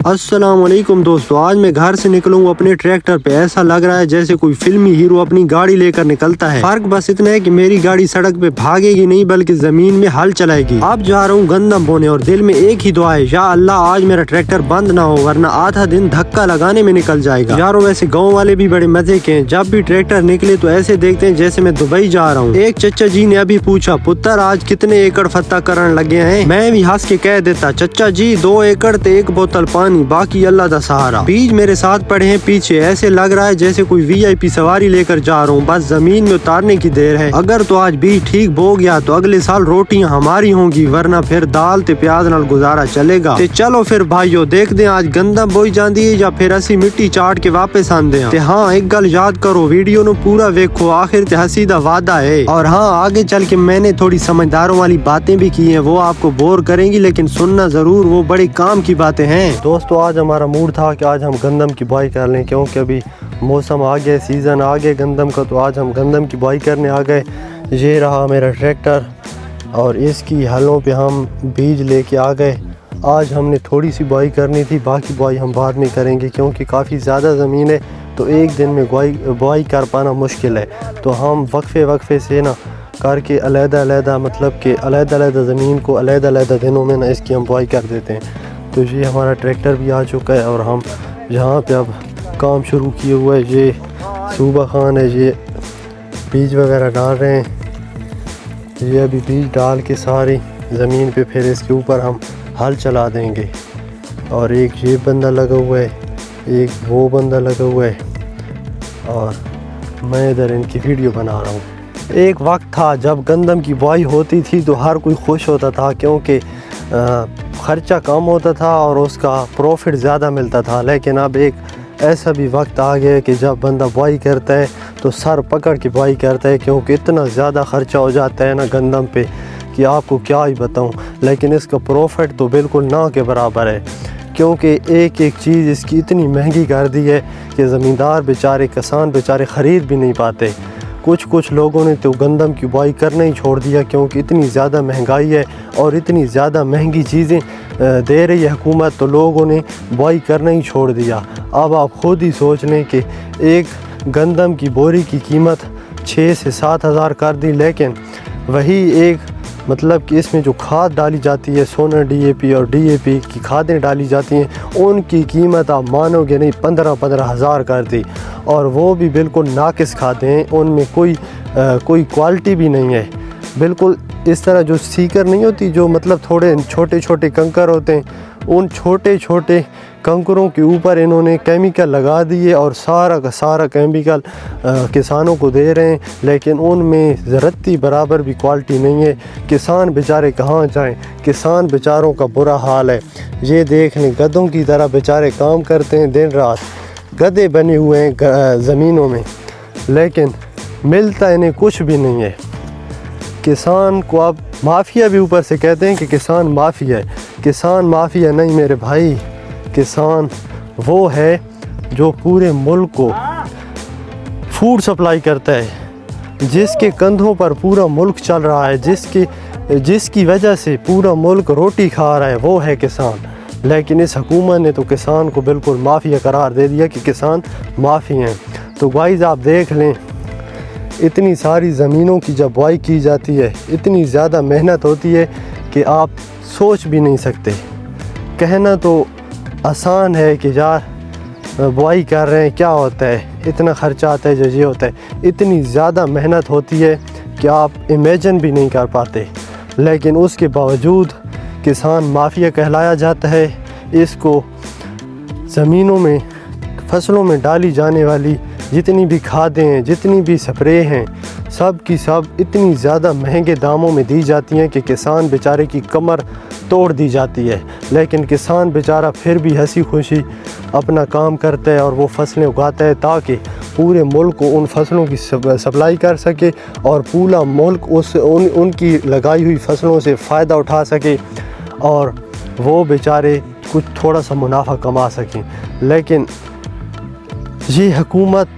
अस्सलाम वालेकुम दोस्तों, आज मैं घर से निकला हूँ अपने ट्रैक्टर पे। ऐसा लग रहा है जैसे कोई फिल्मी हीरो अपनी गाड़ी लेकर निकलता है। फर्क बस इतना है कि मेरी गाड़ी सड़क पे भागेगी नहीं बल्कि जमीन में हल चलाएगी। अब जा रहा हूँ गंदम बोने और दिल में एक ही दुआ है, या अल्लाह आज मेरा ट्रैक्टर बंद ना हो वरना आधा दिन धक्का लगाने में निकल जाएगा। यारों वैसे गाँव वाले भी बड़े मजे के हैं, जब भी ट्रैक्टर निकले तो ऐसे देखते हैं जैसे मैं दुबई जा रहा हूँ। एक चचा जी ने अभी पूछा, पुत्र आज कितने एकड़ फत्ता करने लगे हैं? मैं भी हंस के कह देता, चचा जी 2 एकड़ तो 1 बोतल पानी, बाकी अल्लाह दा सहारा। बीज मेरे साथ पड़े हैं पीछे, ऐसे लग रहा है जैसे कोई VIP सवारी लेकर जा रहा हूँ, बस जमीन में उतारने की देर है। अगर तो आज बीज ठीक बो गया तो अगले साल रोटियां हमारी होंगी, वरना फिर दाल ते प्याज नाल गुजारा चलेगा। ते चलो फिर भाइयों देखते हैं आज गंदम बोई जाती है या फिर असी मिट्टी चाट के वापस आंदे हैं। ते हाँ एक गल याद करो, वीडियो नु पूरा वेखो, आखिर ते हंसी दा वादा है। और हाँ आगे चल के मैंने थोड़ी समझदारों वाली बातें भी की हैं, वो आपको बोर करेंगी लेकिन सुनना जरूर, वो बड़े काम की बातें हैं। दोस्तों आज हमारा मूड था कि आज हम गंदम की बुआई कर लें, क्योंकि अभी मौसम आ गया, सीज़न आ गया गंदम का, तो आज हम गंदम की बुआई करने आ गए। ये रहा मेरा ट्रैक्टर और इसकी हलों पे हम बीज लेके आ गए। आज हमने थोड़ी सी बुआई करनी थी, बाकी बुआई हम बाद में करेंगे क्योंकि काफ़ी ज़्यादा ज़मीन है, तो एक दिन में बुआई कर पाना मुश्किल है। तो हम वक्फे से ना करके अलग-अलग मतलब कि अलग-अलग ज़मीन को अलग-अलग दिनों में ना इसकी हम बुआई कर देते हैं। तो ये हमारा ट्रैक्टर भी आ चुका है और हम यहाँ पे अब काम शुरू किए हुए है। ये सूबा खान है, ये बीज वगैरह डाल रहे हैं। ये अभी बीज डाल के सारी ज़मीन पे फिर इसके ऊपर हम हल चला देंगे। और एक ये बंदा लगा हुआ है, एक वो बंदा लगा हुआ है और मैं इधर इनकी वीडियो बना रहा हूँ। एक वक्त था जब गंदम की बुआई होती थी तो हर कोई खुश होता था क्योंकि ख़र्चा कम होता था और उसका प्रॉफिट ज़्यादा मिलता था। लेकिन अब एक ऐसा भी वक्त आ गया कि जब बंदा बुआई करता है तो सर पकड़ के बुआई करता है, क्योंकि इतना ज़्यादा ख़र्चा हो जाता है ना गंदम पे कि आपको क्या ही बताऊं। लेकिन इसका प्रॉफिट तो बिल्कुल ना के बराबर है, क्योंकि एक एक चीज़ इसकी इतनी महंगी कर दी है कि ज़मींदार बेचारे, किसान बेचारे ख़रीद भी नहीं पाते। कुछ लोगों ने तो गंदम की बुआई करना ही छोड़ दिया क्योंकि इतनी ज़्यादा महंगाई है और इतनी ज़्यादा महंगी चीज़ें दे रही है हुकूमत, तो लोगों ने बुआई करना ही छोड़ दिया। अब आप खुद ही सोच लें कि एक गंदम की बोरी की कीमत 6 से 7 हज़ार कर दी, लेकिन वही एक मतलब कि इसमें जो खाद डाली जाती है, सोना DAP और DAP की खादें डाली जाती हैं, उनकी कीमत आप मानोगे नहीं 15 हज़ार कर दी। और वो भी बिल्कुल नाकिस खादें हैं, उनमें कोई क्वालिटी भी नहीं है। बिल्कुल इस तरह जो सीकर नहीं होती, जो मतलब थोड़े छोटे कंकर होते हैं, उन छोटे कंकरों के ऊपर इन्होंने केमिकल लगा दिए और सारा का सारा केमिकल किसानों को दे रहे हैं, लेकिन उनमें ज़रती बराबर भी क्वालिटी नहीं है। किसान बेचारे कहाँ जाएं, किसान बेचारों का बुरा हाल है। ये देख लें गधों की तरह बेचारे काम करते हैं, दिन रात गधे बने हुए हैं ज़मीनों में, लेकिन मिलता इन्हें कुछ भी नहीं है। किसान को अब माफिया भी ऊपर से कहते हैं कि किसान माफिया है। किसान माफिया नहीं मेरे भाई, किसान वो है जो पूरे मुल्क को फूड सप्लाई करता है, जिसके कंधों पर पूरा मुल्क चल रहा है, जिसकी वजह से पूरा मुल्क रोटी खा रहा है, वो है किसान। लेकिन इस हुकूमत ने तो किसान को बिल्कुल माफिया करार दे दिया कि किसान माफी हैं। तो गाइस आप देख लें, इतनी सारी ज़मीनों की जब बुआई की जाती है, इतनी ज़्यादा मेहनत होती है कि आप सोच भी नहीं सकते। कहना तो आसान है कि यार बुआई कर रहे हैं, क्या होता है, इतना ख़र्चा आता है, जो ये होता है, इतनी ज़्यादा मेहनत होती है कि आप इमेजिन भी नहीं कर पाते। लेकिन उसके बावजूद किसान माफिया कहलाया जाता है। इसको ज़मीनों में, फसलों में डाली जाने वाली जितनी भी खादें हैं, जितनी भी स्प्रे हैं, सब की सब इतनी ज़्यादा महंगे दामों में दी जाती हैं कि किसान बेचारे की कमर तोड़ दी जाती है। लेकिन किसान बेचारा फिर भी हंसी खुशी अपना काम करता है और वो फसलें उगाता है ताकि पूरे मुल्क को उन फसलों की सप्लाई कर सके और पूरा मुल्क उनकी लगाई हुई फसलों से फ़ायदा उठा सके और वो बेचारे कुछ थोड़ा सा मुनाफा कमा सकें। लेकिन ये हुकूमत,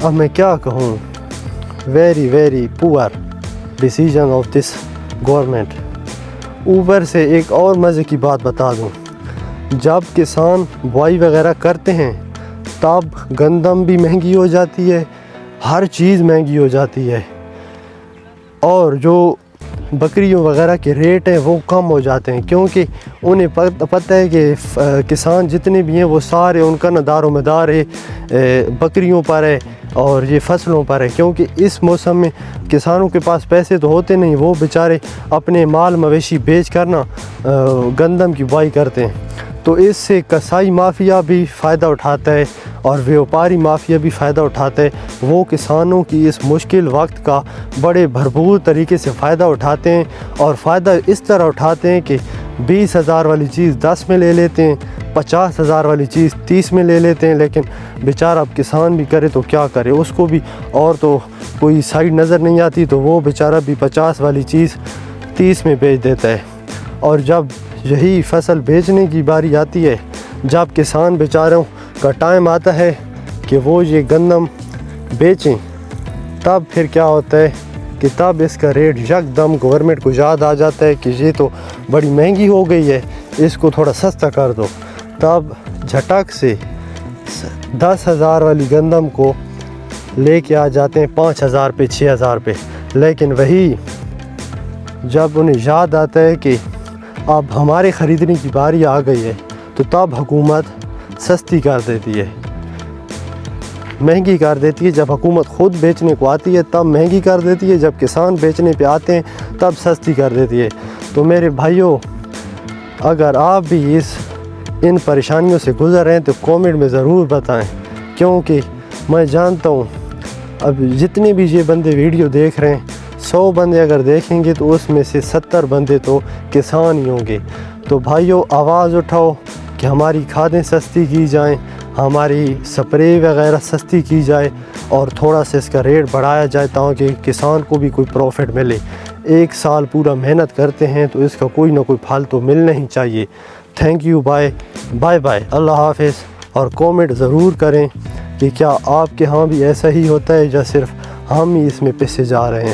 अब मैं क्या कहूँ, very poor decision of this government. ऊपर से एक और मज़े की बात बता दूँ, جب کسان بوائی وغیرہ کرتے ہیں تب گندم بھی مہنگی ہو جاتی ہے، ہر چیز مہنگی ہو جاتی ہے، اور جو بکریوں وغیرہ کے ریٹ ہیں وہ کم ہو جاتے ہیں، کیونکہ انہیں پتہ ہے کہ کسان جتنے بھی ہیں وہ سارے ان کا دار و مدار ہے بکریوں پر ہے اور یہ فصلوں پر ہے، کیونکہ اس موسم میں کسانوں کے پاس پیسے تو ہوتے نہیں، وہ بیچارے اپنے مال مویشی بیچ کر گندم کی بوائی کرتے ہیں۔ تو اس سے کسائی مافیا بھی فائدہ اٹھاتا ہے اور ویوپاری مافیا بھی فائدہ اٹھاتا ہے، وہ کسانوں کی اس مشکل وقت کا بڑے بھرپور طریقے سے فائدہ اٹھاتے ہیں، اور فائدہ اس طرح اٹھاتے ہیں کہ 20,000 والی چیز 10 میں لے لیتے ہیں، 50,000 والی چیز 30 میں لے لیتے ہیں، لیکن بیچارہ اب کسان بھی کرے تو کیا کرے، اس کو بھی اور تو کوئی سائڈ نظر نہیں آتی، تو وہ بیچارہ بھی 50 والی چیز 30 میں بیچ دیتا ہے۔ اور جب یہی فصل بیچنے کی باری آتی ہے، جب کسان بیچاروں کا ٹائم آتا ہے کہ وہ یہ گندم بیچیں، تب پھر کیا ہوتا ہے کہ تب اس کا ریٹ یکدم گورنمنٹ کو یاد آ جاتا ہے کہ یہ تو بڑی مہنگی ہو گئی ہے، اس کو تھوڑا سستا کر دو، تب جھٹک سے 10,000 والی گندم کو لے کے آ جاتے ہیں 5,000 پہ 6,000 پہ، لیکن وہی جب انہیں یاد آتا ہے کہ اب ہمارے خریدنے کی باری آ گئی ہے تو تب حکومت سستی کر دیتی ہے، مہنگی کر دیتی ہے۔ جب حکومت خود بیچنے کو آتی ہے تب مہنگی کر دیتی ہے، جب کسان بیچنے پہ آتے ہیں تب سستی کر دیتی ہے۔ تو میرے بھائیوں، اگر آپ بھی ان پریشانیوں سے گزر رہے ہیں تو کامنٹ میں ضرور بتائیں، کیونکہ میں جانتا ہوں اب جتنے بھی یہ بندے ویڈیو دیکھ رہے ہیں، 100 بندے اگر دیکھیں گے تو اس میں سے 70 بندے تو کسان ہی ہوں گے۔ تو بھائیوں، آواز اٹھاؤ کہ ہماری کھادیں سستی کی جائیں، ہماری سپرے وغیرہ سستی کی جائے، اور تھوڑا سا اس کا ریٹ بڑھایا جائے تاکہ کسان کو بھی کوئی پروفٹ ملے۔ ایک سال پورا محنت کرتے ہیں تو اس کا کوئی نہ کوئی پھل تو ملنا ہی چاہیے۔ تھینک یو، بائے بائے، اللہ حافظ، اور کامنٹ ضرور کریں کہ کیا آپ کے ہاں بھی ایسا ہی ہوتا ہے یا صرف ہم ہی اس میں پسے جا رہے ہیں۔